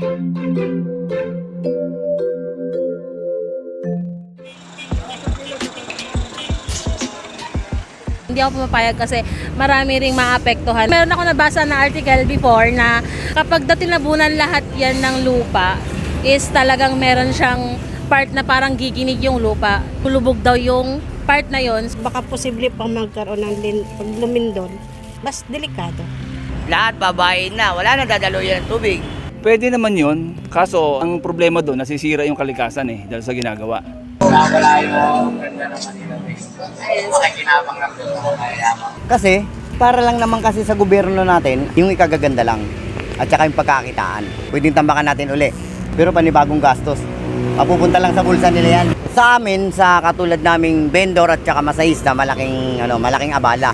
Hindi ako pumapayag kasi marami ring maapektuhan. Meron ako nabasa na article before na kapag daw tinabunan lahat yan ng lupa, is talagang meron siyang part na parang giginig yung lupa. Kulubog daw yung part na yon. Baka posible pang magkaroon ng pag lumindol, mas delikado. Lahat babae na, wala na dadaluyan ng tubig. Pwede naman yun, kaso ang problema doon, nasisira yung kalikasan dahil sa ginagawa. Wala yung ganda ng Manila Bay. Makikinabang lang doon ng mayayaman. Kasi, para lang naman kasi sa gobyerno natin, yung ikagaganda lang at saka yung pagkakitaan. Pwedeng tambakan natin uli, pero panibagong gastos. Mapupunta lang sa bulsa nila yan. Sa amin, sa katulad naming vendor at saka masahista, malaking abala.